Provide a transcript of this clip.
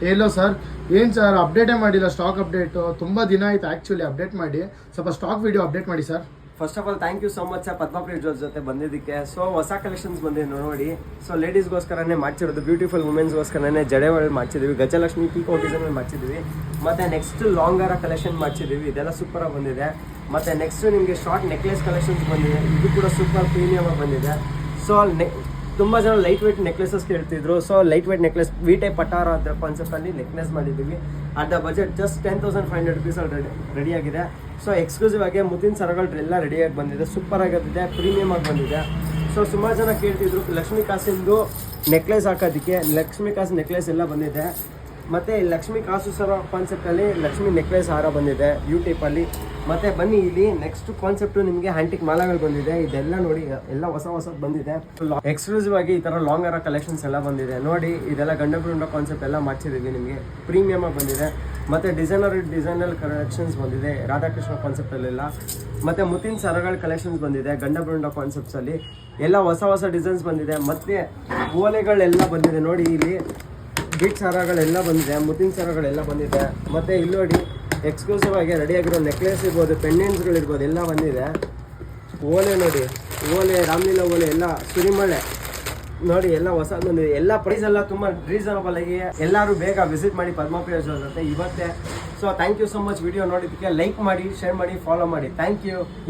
ಎಲ್ಲೋ sir, ಏನು sir ಅಪ್ಡೇಟೇ ಮಾಡಿಲ್ಲ, stock update ತುಂಬ ದಿನ ಆಯ್ತು ಆ್ಯಕ್ಚುಲಿ ಅಪ್ಡೇಟ್ ಮಾಡಿ. ಸ್ವಲ್ಪ ಸ್ಟಾಕ್ ವಿಡಿಯೋ ಅಪ್ಡೇಟ್ ಮಾಡಿ sir. First of all thank you so much sir Padmapriya ಜೊತೆ ಬಂದಿದ್ದಕ್ಕೆ. ಸೊ ಹೊಸ ಕಲೆಕ್ಷನ್ಸ್ ಬಂದಿದೆ ನೋಡಿ. ಸೊ ಲೇಡೀಸ್ಗೋಸ್ಕರನೇ ಮಾಡ್ಸಿರೋದು, ಬ್ಯೂಟಿಫುಲ್ ವುಮೆನ್ಸ್ಗೋಸ್ಕರನೇ ಜಡೆಗಳು ಮಾಡ್ಸಿದ್ದೀವಿ, ಗಜಲಕ್ಷ್ಮಿ ಪೀಕೋ ಡಿಸೈನ್ ಮಾಡ್ಸಿದ್ದೀವಿ. ಮತ್ತು ನೆಕ್ಸ್ಟ್ ಲಾಂಗಾರ ಕಲೆಕ್ಷನ್ ಮಾಡ್ಸಿದ್ದೀವಿ, ಇದೆಲ್ಲ ಸೂಪರಾಗಿ ಬಂದಿದೆ. ಮತ್ತು ನೆಕ್ಸ್ಟ್ ನಿಮಗೆ ಶಾರ್ಟ್ ನೆಕ್ಲೆಸ್ ಕಲೆಕ್ಷನ್ಸ್ ಬಂದಿದೆ, ಇದು ಕೂಡ ಸೂಪರ್ ಪ್ರೀಮಿಯಮ್ ಆಗಿ ಬಂದಿದೆ. ಸೊ ತುಂಬ ಜನ ಲೈಟ್ ವೇಟ್ ನೆಕ್ಲೆಸಸ್ ಕೇಳ್ತಿದ್ರು. So light weight necklace we type ಪಟಾರ ಅದರ ಕಾನ್ಸೆಪ್ಟಲ್ಲಿ ನೆಕ್ಲೆಸ್ ಮಾಡಿದ್ದೀವಿ. ಅಟ್ ದ ಬಜೆಟ್ ಜಸ್ಟ್ 10,500 ರುಪೀಸಲ್ಲಿ ರೆಡಿಯಾಗಿದೆ. ಸೊ ಎಕ್ಸ್ಕ್ಲೂಸಿವ್ ಆಗಿ ಮುತ್ತಿನ ಸರಗಳೆಲ್ಲ ರೆಡಿಯಾಗಿ ಬಂದಿದೆ, ಸೂಪರ್ ಆಗಿರುತ್ತೆ, ಪ್ರೀಮಿಯಮ್ ಆಗಿ ಬಂದಿದೆ. ಸೊ ಸುಮಾರು ಜನ ಕೇಳ್ತಿದ್ರು ಲಕ್ಷ್ಮೀ ಕಾಸಿಂದು ನೆಕ್ಲೆಸ್ ಹಾಕೋದಕ್ಕೆ. ಲಕ್ಷ್ಮೀ ಕಾಸು ನೆಕ್ಲೆಸ್ ಎಲ್ಲ ಬಂದಿದೆ. ಮತ್ತು ಲಕ್ಷ್ಮೀ ಕಾಸು ಸರ ಕಾನ್ಸೆಪ್ಟಲ್ಲಿ ಲಕ್ಷ್ಮೀ ನೆಕ್ಲೆಸ್ ಹಾರ ಬಂದಿದೆ ಯು ಟೈಪಲ್ಲಿ. ಮತ್ತು ಬನ್ನಿ ಇಲ್ಲಿ ನೆಕ್ಸ್ಟ್ ಕಾನ್ಸೆಪ್ಟು ನಿಮಗೆ ಹ್ಯಾಂಟಿಕ್ ಮಾಲಾಗಳು ಬಂದಿದೆ. ಇದೆಲ್ಲ ನೋಡಿ, ಎಲ್ಲ ಹೊಸದು ಬಂದಿದೆ. ಎಕ್ಸ್ಕ್ಲೂಸಿವ್ ಆಗಿ ಈ ಥರ ಲಾಂಗ್ ಹಾರ ಕಲೆಕ್ಷನ್ಸ್ ಎಲ್ಲ ಬಂದಿದೆ ನೋಡಿ. ಇದೆಲ್ಲ ಗಂಡ ಕಾನ್ಸೆಪ್ಟ್ ಎಲ್ಲ ಮಾಡ್ಸಿದ್ದೀವಿ, ನಿಮಗೆ ಪ್ರೀಮಿಯಮ್ ಆಗಿ ಬಂದಿದೆ. ಮತ್ತು ಡಿಸೈನರ್ ಕಲೆಕ್ಷನ್ಸ್ ಬಂದಿದೆ ರಾಧಾಕೃಷ್ಣ ಕಾನ್ಸೆಪ್ಟಲ್ಲೆಲ್ಲ. ಮತ್ತು ಮುತ್ತಿನ ಸರಗಳ ಕಲೆಕ್ಷನ್ಸ್ ಬಂದಿದೆ ಗಂಡ ಕಾನ್ಸೆಪ್ಟ್ಸಲ್ಲಿ. ಎಲ್ಲ ಹೊಸ ಡಿಸೈನ್ಸ್ ಬಂದಿದೆ. ಮತ್ತು ಓಲೆಗಳೆಲ್ಲ ಬಂದಿದೆ ನೋಡಿ. ಇಲ್ಲಿ ಬಿಟ್ ಸರಗಳೆಲ್ಲ ಬಂದಿದೆ, ಮುತ್ತಿನ ಸರಗಳೆಲ್ಲ ಬಂದಿದೆ. ಮತ್ತು ಇಲ್ಲಿ ನೋಡಿ ಎಕ್ಸ್ಕ್ಲೂಸಿವ್ ಆಗಿ ರೆಡಿಯಾಗಿರೋ ನೆಕ್ಲೆಸ್ ಇರ್ಬೋದು, ಪೆಂಡೆಂಟ್ಸ್ಗಳಿರ್ಬೋದು, ಎಲ್ಲ ಬಂದಿದೆ. ಓಲೆ ನೋಡಿ, ಓಲೆ ರಾಮಲೀಲಾ ಓಲೆ ಎಲ್ಲ ಸುರಿಮಳೆ ನೋಡಿ, ಎಲ್ಲ ಹೊಸದು ಬಂದಿದೆ. ಎಲ್ಲ ಪ್ರೈಸ್ ಎಲ್ಲ ತುಂಬ ರೀಸನಬಲ್ ಆಗಿ. ಎಲ್ಲರೂ ಬೇಗ ವಿಸಿಟ್ ಮಾಡಿ ಪದ್ಮಪ್ರಿಯ ಜೊತೆ ಇವತ್ತೇ. So thank you so much video ನೋಡಿದ್ದಕ್ಕೆ. ಲೈಕ್ ಮಾಡಿ, ಶೇರ್ ಮಾಡಿ, ಫಾಲೋ ಮಾಡಿ. Thank you.